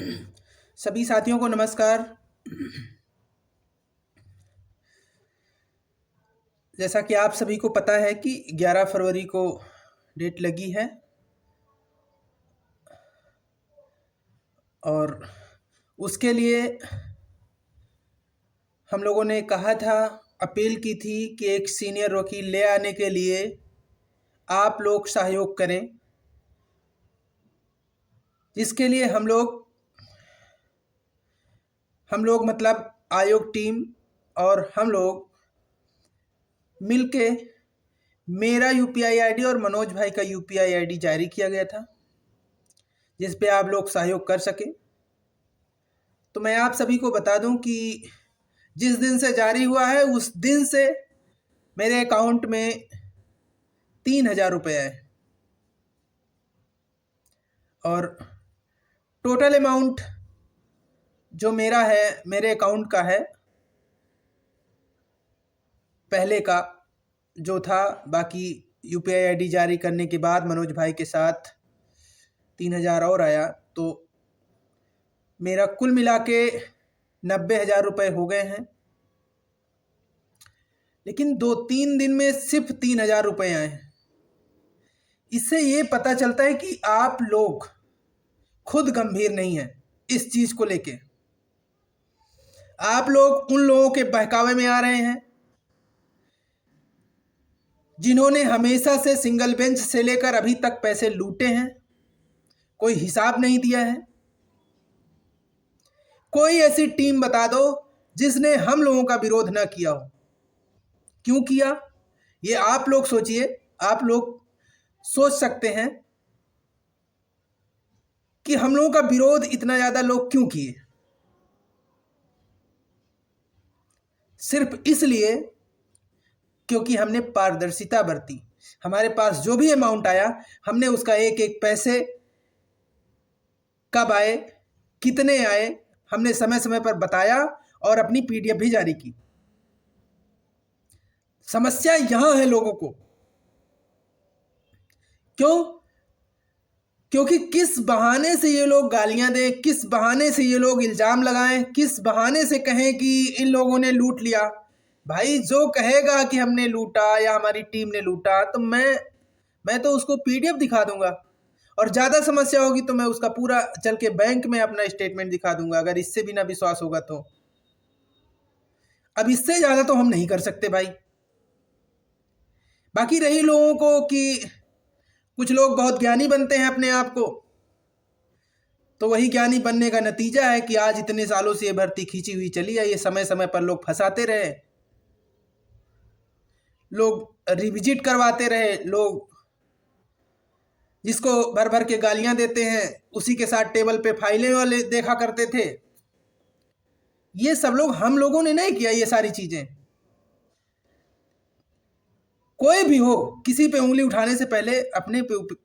सभी साथियों को नमस्कार। जैसा कि आप सभी को पता है कि 11 फरवरी को डेट लगी है और उसके लिए हम लोगों ने कहा था, अपील की थी कि एक सीनियर वकील ले आने के लिए आप लोग सहयोग करें, जिसके लिए हम लोग मतलब आयोग टीम और हम लोग मिलके मेरा यूपीआई आईडी और मनोज भाई का यूपीआई आईडी जारी किया गया था, जिस पे आप लोग सहयोग कर सके। तो मैं आप सभी को बता दूं कि जिस दिन से जारी हुआ है उस दिन से मेरे अकाउंट में 3,000 रुपये आए और टोटल अमाउंट जो मेरा है, मेरे अकाउंट का है, पहले का जो था, बाकी यूपीआई आईडी जारी करने के बाद मनोज भाई के साथ 3,000 और आया, तो मेरा कुल मिला के 90,000 रुपये हो गए हैं। लेकिन 2-3 दिन में सिर्फ 3,000 रुपये आए हैं। इससे ये पता चलता है कि आप लोग खुद गंभीर नहीं हैं इस चीज़ को लेके। आप लोग उन लोगों के बहकावे में आ रहे हैं जिन्होंने हमेशा से सिंगल बेंच से लेकर अभी तक पैसे लूटे हैं, कोई हिसाब नहीं दिया है। कोई ऐसी टीम बता दो जिसने हम लोगों का विरोध ना किया हो। क्यों किया, ये आप लोग सोचिए। आप लोग सोच सकते हैं कि हम लोगों का विरोध इतना ज़्यादा लोग क्यों किए। सिर्फ इसलिए क्योंकि हमने पारदर्शिता बरती। हमारे पास जो भी अमाउंट आया, हमने उसका एक एक पैसे कब आए, कितने आए, हमने समय समय पर बताया और अपनी पीडीएफ भी जारी की। समस्या यहां है लोगों को। क्यों? क्योंकि किस बहाने से ये लोग गालियां दें, किस बहाने से ये लोग इल्जाम लगाएं, किस बहाने से कहें कि इन लोगों ने लूट लिया। भाई, जो कहेगा कि हमने लूटा या हमारी टीम ने लूटा, तो मैं तो उसको पीडीएफ दिखा दूंगा, और ज़्यादा समस्या होगी तो मैं उसका पूरा चल के बैंक में अपना स्टेटमेंट दिखा दूंगा, अगर इससे भी ना विश्वास होगा तो। अब इससे ज़्यादा तो हम नहीं कर सकते भाई। बाकी रही लोगों को कि कुछ लोग बहुत ज्ञानी बनते हैं अपने आप को, तो वही ज्ञानी बनने का नतीजा है कि आज इतने सालों से ये भर्ती खींची हुई चली है। ये समय समय पर लोग फंसाते रहे, लोग रिविजिट करवाते रहे, लोग जिसको भर भर के गालियां देते हैं उसी के साथ टेबल पे फाइलें वाले देखा करते थे। ये सब लोग, हम लोगों ने नहीं किया ये सारी चीजें। कोई भी हो, किसी पे उंगली उठाने से पहले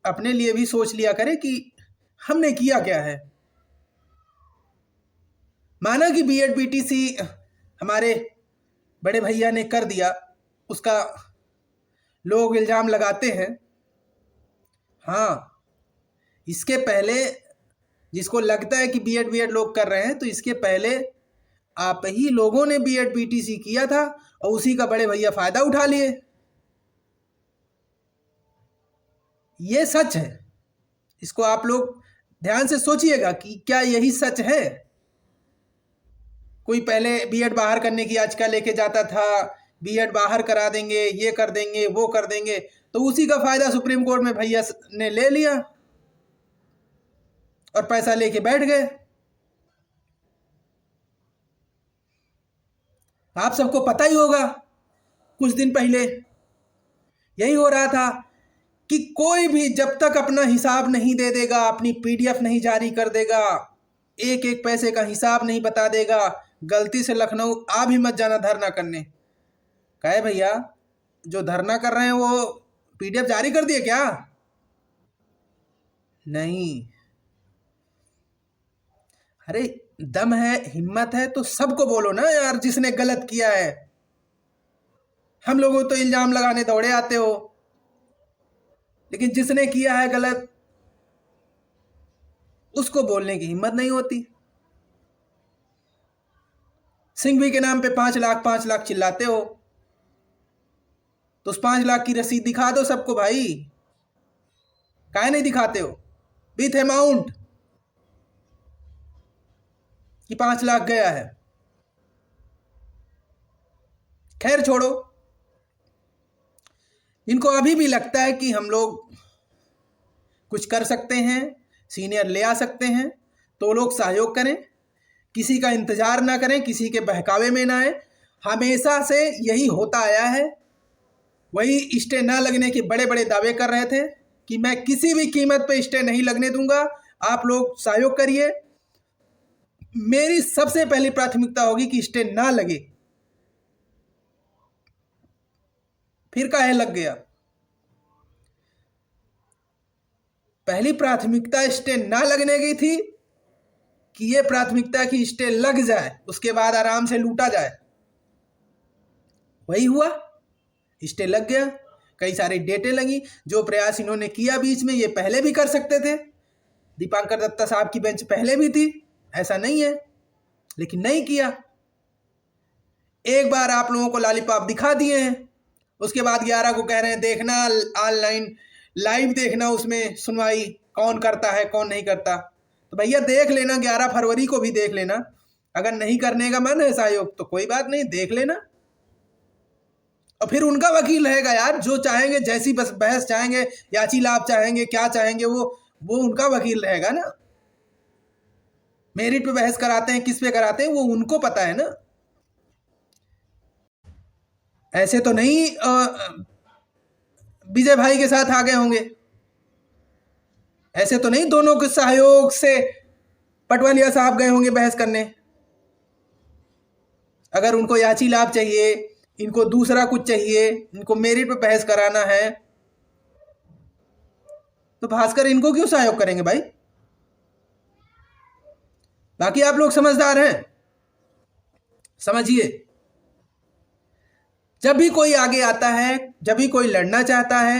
अपने लिए भी सोच लिया करे कि हमने किया क्या है। माना कि बीएड बीटीसी हमारे बड़े भैया ने कर दिया, उसका लोग इल्जाम लगाते हैं। हाँ, इसके पहले जिसको लगता है कि बीएड लोग कर रहे हैं, तो इसके पहले आप ही लोगों ने बीएड बीटीसी किया था और उसी का बड़े भैया फायदा उठा लिए। ये सच है। इसको आप लोग ध्यान से सोचिएगा कि क्या यही सच है। कोई पहले बीएड बाहर करने की याचिका लेके जाता था, बीएड बाहर करा देंगे, ये कर देंगे, वो कर देंगे, तो उसी का फायदा सुप्रीम कोर्ट में भैया ने ले लिया और पैसा लेके बैठ गए। आप सबको पता ही होगा, कुछ दिन पहले यही हो रहा था कि कोई भी जब तक अपना हिसाब नहीं दे देगा, अपनी पीडीएफ नहीं जारी कर देगा, एक एक पैसे का हिसाब नहीं बता देगा, गलती से लखनऊ आ भी मत जाना धरना करने। कहे भैया, जो धरना कर रहे हैं वो पीडीएफ जारी कर दिए क्या? नहीं। अरे, दम है, हिम्मत है तो सबको बोलो ना यार, जिसने गलत किया है। हम लोगों तो इल्जाम लगाने दौड़े आते हो, लेकिन जिसने किया है गलत उसको बोलने की हिम्मत नहीं होती। सिंघवी के नाम पे 5 लाख चिल्लाते हो, तो उस 5 लाख की रसीद दिखा दो सबको भाई, काहे नहीं दिखाते हो विथ अमाउंट कि 5 लाख गया है। खैर छोड़ो, इनको अभी भी लगता है कि हम लोग कुछ कर सकते हैं, सीनियर ले आ सकते हैं, तो लोग सहयोग करें, किसी का इंतजार ना करें, किसी के बहकावे में ना आए। हमेशा से यही होता आया है। वही स्टे ना लगने के बड़े बड़े दावे कर रहे थे कि मैं किसी भी कीमत पे स्टे नहीं लगने दूंगा, आप लोग सहयोग करिए। मेरी सबसे पहली प्राथमिकता होगी कि स्टे ना लगे। फिर काहे लग गया? पहली प्राथमिकता स्टे ना लगने की थी कि ये प्राथमिकता की स्टे लग जाए, उसके बाद आराम से लूटा जाए। वही हुआ, स्टे लग गया, कई सारी डेटें लगी। जो प्रयास इन्होंने किया बीच में, ये पहले भी कर सकते थे। दीपांकर दत्ता साहब की बेंच पहले भी थी, ऐसा नहीं है, लेकिन नहीं किया। एक बार आप लोगों को लॉलीपॉप दिखा दिए हैं, उसके बाद 11 को कह रहे हैं देखना ऑनलाइन लाइव देखना, उसमें सुनवाई कौन करता है कौन नहीं करता। तो भैया देख लेना, 11 फरवरी को भी देख लेना। अगर नहीं करने का मन है सहयोग तो कोई बात नहीं, देख लेना। और फिर उनका वकील रहेगा यार, जो चाहेंगे, जैसी बस बहस चाहेंगे, याची लाभ चाहेंगे, क्या चाहेंगे, वो उनका वकील रहेगा ना। मेरिट पे बहस कराते हैं, किस पे कराते हैं, वो उनको पता है ना। ऐसे तो नहीं विजय भाई के साथ आ गए होंगे, ऐसे तो नहीं दोनों के सहयोग से पटवालिया साहब गए होंगे बहस करने। अगर उनको याची लाभ चाहिए, इनको दूसरा कुछ चाहिए, इनको मेरिट पे बहस कराना है, तो भास्कर इनको क्यों सहयोग करेंगे भाई? बाकी आप लोग समझदार हैं, समझिए। जब भी कोई आगे आता है, जब भी कोई लड़ना चाहता है,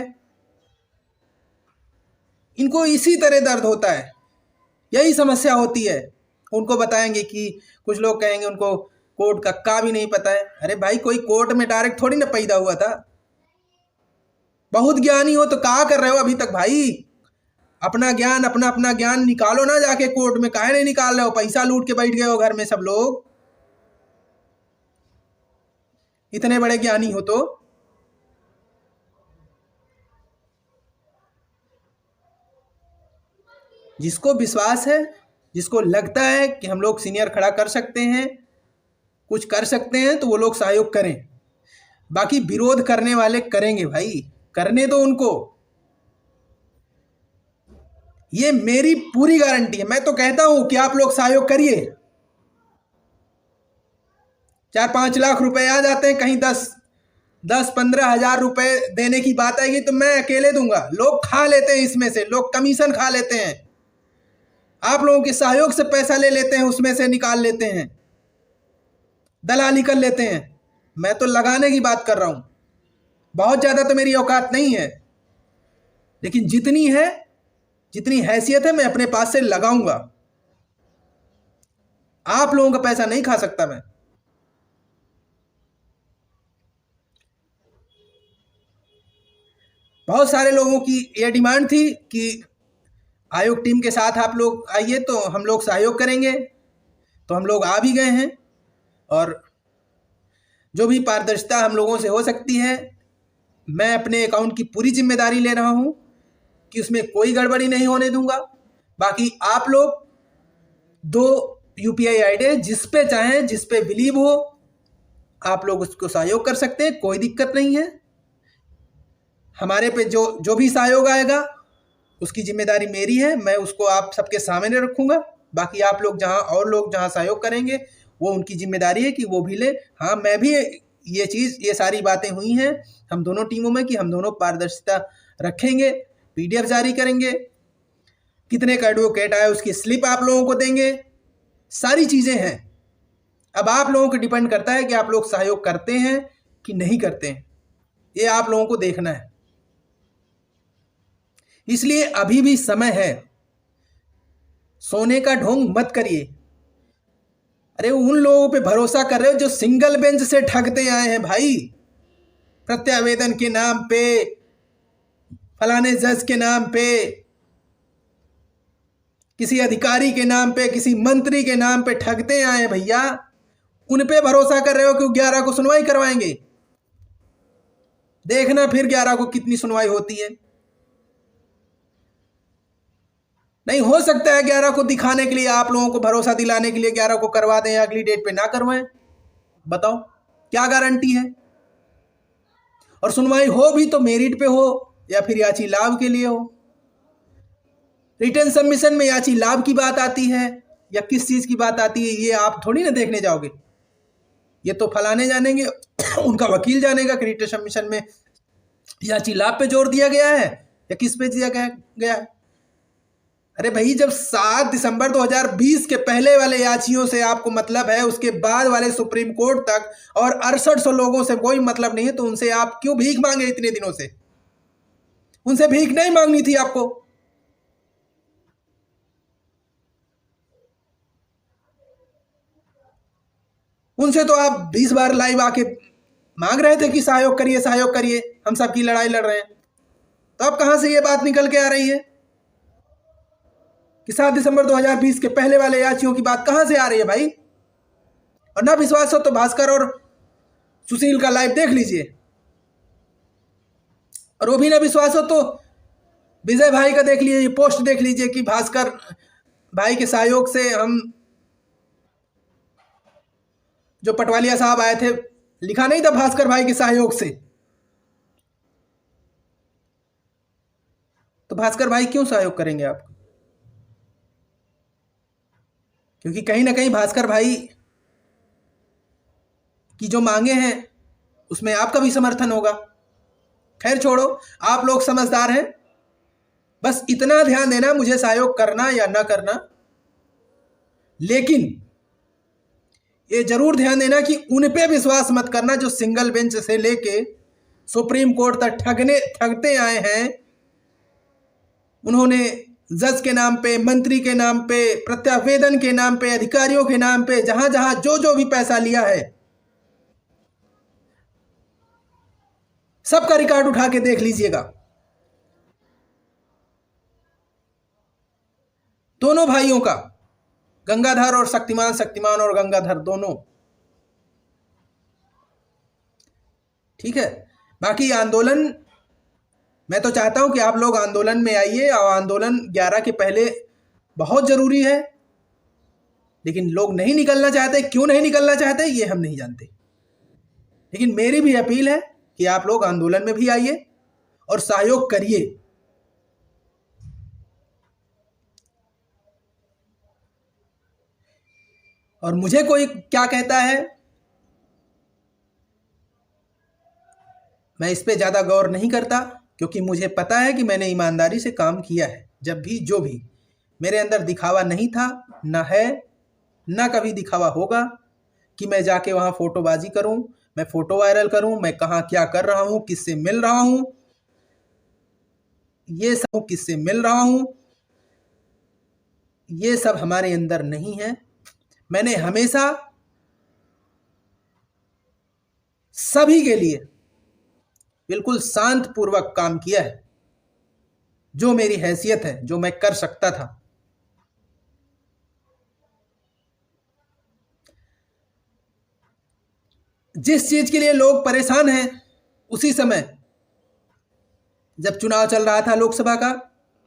इनको इसी तरह दर्द होता है, यही समस्या होती है। उनको बताएंगे कि कुछ लोग कहेंगे उनको कोर्ट का भी नहीं पता है। अरे भाई, कोई कोर्ट में डायरेक्ट थोड़ी ना पैदा हुआ था। बहुत ज्ञानी हो तो क्या कर रहे हो अभी तक भाई? अपना ज्ञान अपना ज्ञान निकालो ना जाके कोर्ट में, काहे नहीं निकाल रहे हो? पैसा लूट के बैठ गए हो घर में सब लोग, इतने बड़े ज्ञानी हो तो। जिसको विश्वास है, जिसको लगता है कि हम लोग सीनियर खड़ा कर सकते हैं, कुछ कर सकते हैं, तो वो लोग सहयोग करें। बाकी विरोध करने वाले करेंगे भाई, करने दो उनको, ये मेरी पूरी गारंटी है। मैं तो कहता हूं कि आप लोग सहयोग करिए। 4-5 लाख रुपए आ जाते हैं, कहीं 10-15 हजार रुपए देने की बात आएगी तो मैं अकेले दूंगा। लोग खा लेते हैं, इसमें से लोग कमीशन खा लेते हैं, आप लोगों के सहयोग से पैसा ले लेते हैं, उसमें से निकाल लेते हैं, दलाली कर लेते हैं। मैं तो लगाने की बात कर रहा हूं। बहुत ज्यादा तो मेरी औकात नहीं है, लेकिन जितनी है, जितनी हैसियत है, मैं अपने पास से लगाऊंगा। आप लोगों का पैसा नहीं खा सकता मैं। बहुत सारे लोगों की यह डिमांड थी कि आयोग टीम के साथ आप लोग आइए तो हम लोग सहयोग करेंगे, तो हम लोग आ भी गए हैं। और जो भी पारदर्शिता हम लोगों से हो सकती है, मैं अपने अकाउंट की पूरी जिम्मेदारी ले रहा हूं कि उसमें कोई गड़बड़ी नहीं होने दूंगा। बाकी आप लोग 2 UPI आईडी जिस पे चाहें, जिस पे बिलीव हो, आप लोग उसको सहयोग कर सकते हैं, कोई दिक्कत नहीं है। हमारे पे जो भी सहयोग आएगा उसकी जिम्मेदारी मेरी है, मैं उसको आप सबके सामने रखूंगा। बाकी आप लोग जहां सहयोग करेंगे वो उनकी जिम्मेदारी है कि वो भी ले। हाँ, मैं भी ये सारी बातें हुई हैं हम दोनों टीमों में कि हम दोनों पारदर्शिता रखेंगे, PDF जारी करेंगे, कितने का एडवोकेट आया उसकी स्लिप आप लोगों को देंगे, सारी चीजें हैं। अब आप लोगों को डिपेंड करता है कि आप लोग सहयोग करते हैं कि नहीं करते हैं, ये आप लोगों को देखना है। इसलिए अभी भी समय है, सोने का ढोंग मत करिए। अरे उन लोगों पे भरोसा कर रहे हो जो सिंगल बेंच से ठगते आए हैं भाई, प्रत्यावेदन के नाम पे, फलाने जज के नाम पे, किसी अधिकारी के नाम पे, किसी मंत्री के नाम पे ठगते आए हैं भैया। उन पे भरोसा कर रहे हो कि 11 को सुनवाई करवाएंगे। देखना फिर 11 को कितनी सुनवाई होती है। नहीं हो सकता है 11 को दिखाने के लिए, आप लोगों को भरोसा दिलाने के लिए 11 को करवा दें या अगली डेट पे ना करवाएं। बताओ क्या गारंटी है। और सुनवाई हो भी तो मेरिट पे हो या फिर याची लाभ के लिए हो। रिटर्न सबमिशन में याची लाभ की बात आती है या किस चीज की बात आती है, ये आप थोड़ी ना देखने जाओगे। ये तो फलाने जानेंगे, उनका वकील जानेगा कि रिटर्न सबमिशन में याची लाभ पे जोर दिया गया है या किस पे दिया गया है। अरे भाई, जब 7 दिसंबर 2020 के पहले वाले याचियों से आपको मतलब है, उसके बाद वाले सुप्रीम कोर्ट तक और 6800 लोगों से कोई मतलब नहीं है, तो उनसे आप क्यों भीख मांगे इतने दिनों से? उनसे भीख नहीं मांगनी थी आपको। उनसे तो आप 20 बार लाइव आके मांग रहे थे कि सहयोग करिए, सहयोग करिए, हम सबकी लड़ाई लड़ रहे हैं। तो अब कहां से ये बात निकल के आ रही है कि 7 दिसंबर 2020 के पहले वाले याचियों की बात कहां से आ रही है भाई? और ना विश्वास हो तो भास्कर और सुशील का लाइव देख लीजिए, और वो भी ना विश्वास हो तो विजय भाई का देख लीजिए, पोस्ट देख लीजिए कि भास्कर भाई के सहयोग से हम, जो पटवालिया साहब आए थे, लिखा नहीं था भास्कर भाई के सहयोग से। तो भास्कर भाई क्यों सहयोग करेंगे आप? क्योंकि कहीं ना कहीं भास्कर भाई की जो मांगे हैं उसमें आपका भी समर्थन होगा। खैर छोड़ो, आप लोग समझदार हैं, बस इतना ध्यान देना मुझे सहयोग करना या ना करना, लेकिन ये जरूर ध्यान देना कि उन पे विश्वास मत करना जो सिंगल बेंच से लेके सुप्रीम कोर्ट तक ठगते आए हैं। उन्होंने जज के नाम पे, मंत्री के नाम पे, प्रत्यावेदन के नाम पे, अधिकारियों के नाम पे, जहां जहां जो भी पैसा लिया है, सबका रिकॉर्ड उठा के देख लीजिएगा। दोनों भाइयों का, गंगाधर और शक्तिमान, शक्तिमान और गंगाधर दोनों। ठीक है, बाकी आंदोलन, मैं तो चाहता हूं कि आप लोग आंदोलन में आइए, और आंदोलन 11 के पहले बहुत जरूरी है, लेकिन लोग नहीं निकलना चाहते। क्यों नहीं निकलना चाहते ये हम नहीं जानते, लेकिन मेरी भी अपील है कि आप लोग आंदोलन में भी आइए और सहयोग करिए। और मुझे कोई क्या कहता है, मैं इस पे ज़्यादा गौर नहीं करता, क्योंकि मुझे पता है कि मैंने ईमानदारी से काम किया है। जब भी जो भी, मेरे अंदर दिखावा नहीं था, ना है, ना कभी दिखावा होगा कि मैं जाके वहाँ फोटोबाजी करूँ, मैं फोटो वायरल करूँ, मैं कहाँ क्या कर रहा हूँ, किससे मिल रहा हूँ, ये सब किससे मिल रहा हूँ, ये सब हमारे अंदर नहीं है। मैंने हमेशा सभी के लिए बिल्कुल शांतपूर्वक काम किया है, जो मेरी हैसियत है, जो मैं कर सकता था। जिस चीज के लिए लोग परेशान हैं, उसी समय जब चुनाव चल रहा था लोकसभा का,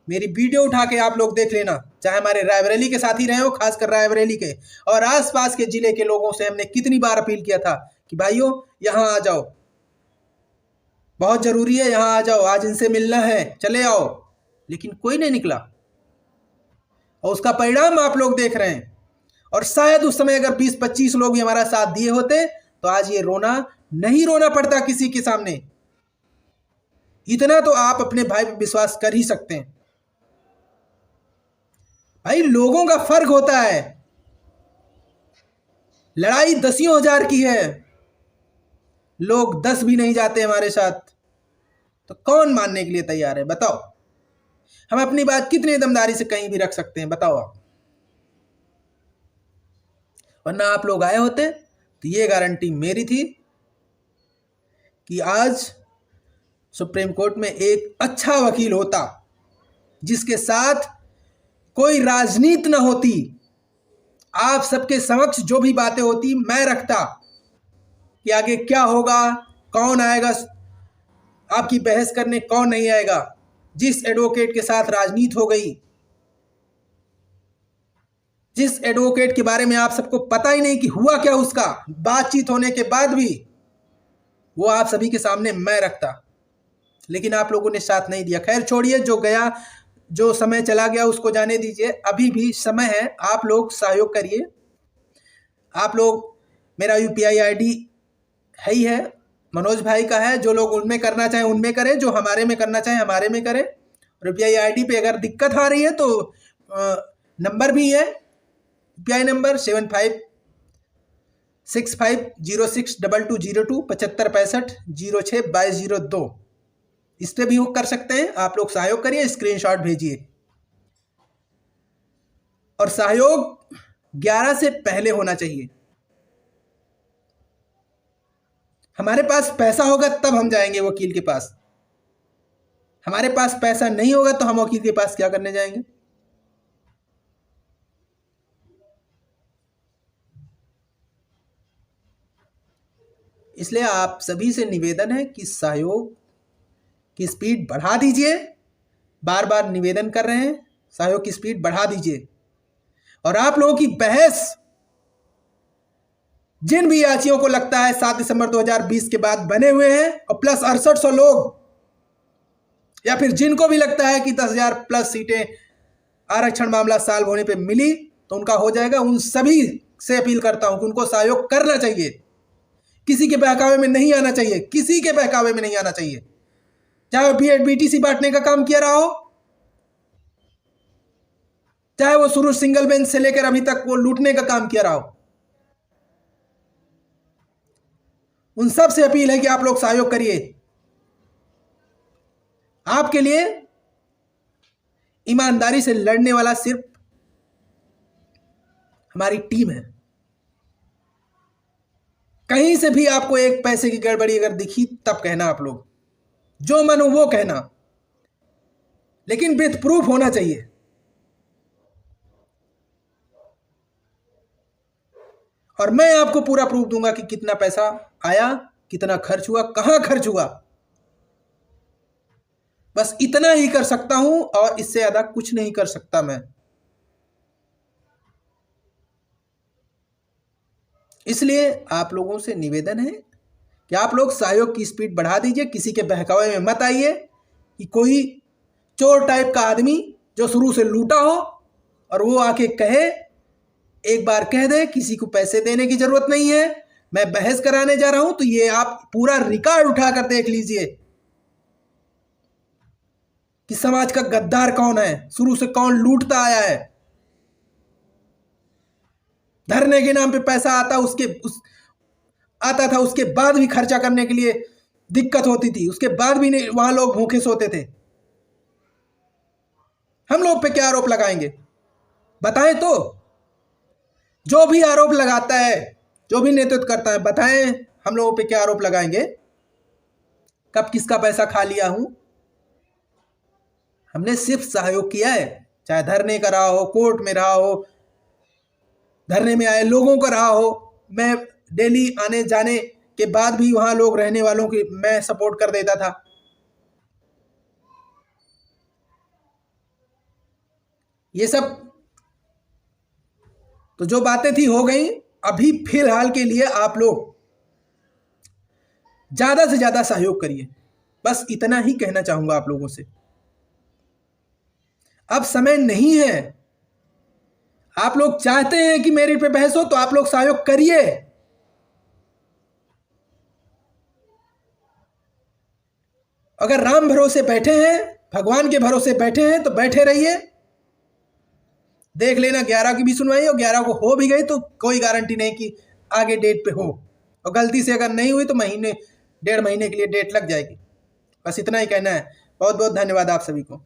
मेरी वीडियो उठा के आप लोग देख लेना, चाहे हमारे रायबरेली के साथी रहे हो, खासकर रायबरेली के और आसपास के जिले के लोगों से हमने कितनी बार अपील किया था कि भाइयों यहां आ जाओ, बहुत जरूरी है, यहां आ जाओ, आज इनसे मिलना है, चले आओ, लेकिन कोई नहीं निकला। और उसका परिणाम आप लोग देख रहे हैं। और शायद उस समय अगर 20-25 लोग भी हमारा साथ दिए होते तो आज ये रोना नहीं रोना पड़ता किसी के सामने। इतना तो आप अपने भाई पर विश्वास कर ही सकते हैं। भाई लोगों का फर्क होता है, लड़ाई 10,000 की है, लोग 10 भी नहीं जाते हमारे साथ, तो कौन मानने के लिए तैयार है? बताओ, हम अपनी बात कितनी दमदारी से कहीं भी रख सकते हैं? बताओ आप। वरना आप लोग आए होते तो ये गारंटी मेरी थी कि आज सुप्रीम कोर्ट में एक अच्छा वकील होता जिसके साथ कोई राजनीति न होती। आप सबके समक्ष जो भी बातें होती मैं रखता कि आगे क्या होगा, कौन आएगा आपकी बहस करने, कौन नहीं आएगा। जिस एडवोकेट के साथ राजनीति हो गई, जिस एडवोकेट के बारे में आप सबको पता ही नहीं कि हुआ क्या उसका, बातचीत होने के बाद भी वो आप सभी के सामने मैं रखता, लेकिन आप लोगों ने साथ नहीं दिया। खैर छोड़िए, जो गया, जो समय चला गया उसको जाने दीजिए। अभी भी समय है, आप लोग सहयोग करिए। आप लोग, मेरा UPI ID है ही है, मनोज भाई का है। जो लोग उनमें करना चाहें उनमें करें, जो हमारे में करना चाहें हमारे में करें। UPI ID पे अगर दिक्कत आ रही है तो नंबर भी है, UPI नंबर 7565062202 7565062202। इस पे भी वो कर सकते हैं। आप लोग सहयोग करिए, स्क्रीनशॉट भेजिए। और सहयोग 11 से पहले होना चाहिए। हमारे पास पैसा होगा तब हम जाएंगे वकील के पास। हमारे पास पैसा नहीं होगा तो हम वकील के पास क्या करने जाएंगे। इसलिए आप सभी से निवेदन है कि सहयोग की स्पीड बढ़ा दीजिए। बार बार निवेदन कर रहे हैं, सहयोग की स्पीड बढ़ा दीजिए। और आप लोगों की बहस, जिन भी याचियों को लगता है 7 दिसंबर 2020 के बाद बने हुए हैं और प्लस 6800 लोग, या फिर जिनको भी लगता है कि 10,000 प्लस सीटें आरक्षण मामला सॉल्व होने पे मिली तो उनका हो जाएगा, उन सभी से अपील करता हूं कि उनको सहयोग करना चाहिए। किसी के बहकावे में नहीं आना चाहिए, किसी के बहकावे में नहीं आना चाहिए। चाहे वो BTC बांटने का काम किया रहा हो, चाहे वो शुरू सिंगल बेंच से लेकर अभी तक वो लूटने का काम किया रहा हो, उन सब से अपील है कि आप लोग सहयोग करिए। आपके लिए ईमानदारी से लड़ने वाला सिर्फ हमारी टीम है। कहीं से भी आपको एक पैसे की गड़बड़ी अगर दिखी तब कहना, आप लोग जो मन हो वो कहना, लेकिन विथ प्रूफ होना चाहिए। और मैं आपको पूरा प्रूफ दूंगा कि कितना पैसा आया, कितना खर्च हुआ, कहां खर्च हुआ। बस इतना ही कर सकता हूं और इससे ज्यादा कुछ नहीं कर सकता मैं। इसलिए आप लोगों से निवेदन है कि आप लोग सहयोग की स्पीड बढ़ा दीजिए। किसी के बहकावे में मत आइए कि कोई चोर टाइप का आदमी जो शुरू से लूटा हो और वो आके कहे, एक बार कह दे, किसी को पैसे देने की जरूरत नहीं है, मैं बहस कराने जा रहा हूं। तो ये आप पूरा रिकॉर्ड उठाकर देख लीजिए कि समाज का गद्दार कौन है, शुरू से कौन लूटता आया है। धरने के नाम पे पैसा आता था, उसके बाद भी खर्चा करने के लिए दिक्कत होती थी, उसके बाद भी नहीं, वहां लोग भूखे सोते थे। हम लोग पे क्या आरोप लगाएंगे बताएं तो। जो भी आरोप लगाता है, जो भी नेतृत्व करता है, बताएं हम लोगों पे क्या आरोप लगाएंगे। कब किसका पैसा खा लिया हूं। हमने सिर्फ सहयोग किया है, चाहे धरने का रहा हो, कोर्ट में रहा हो, धरने में आए लोगों का रहा हो। मैं डेली आने जाने के बाद भी वहां लोग रहने वालों की मैं सपोर्ट कर देता था। ये सब तो जो बातें थी हो गई। अभी फिलहाल के लिए आप लोग ज्यादा से ज्यादा सहयोग करिए, बस इतना ही कहना चाहूंगा आप लोगों से। अब समय नहीं है। आप लोग चाहते हैं कि मेरिट पे बहस हो तो आप लोग सहयोग करिए। अगर राम भरोसे बैठे हैं, भगवान के भरोसे बैठे हैं तो बैठे रहिए। देख लेना 11 की भी सुनवाई, और 11 को हो भी गई तो कोई गारंटी नहीं कि आगे डेट पे हो, और गलती से अगर नहीं हुई तो महीने 1.5 महीने के लिए डेट लग जाएगी। बस इतना ही कहना है। बहुत बहुत धन्यवाद आप सभी को।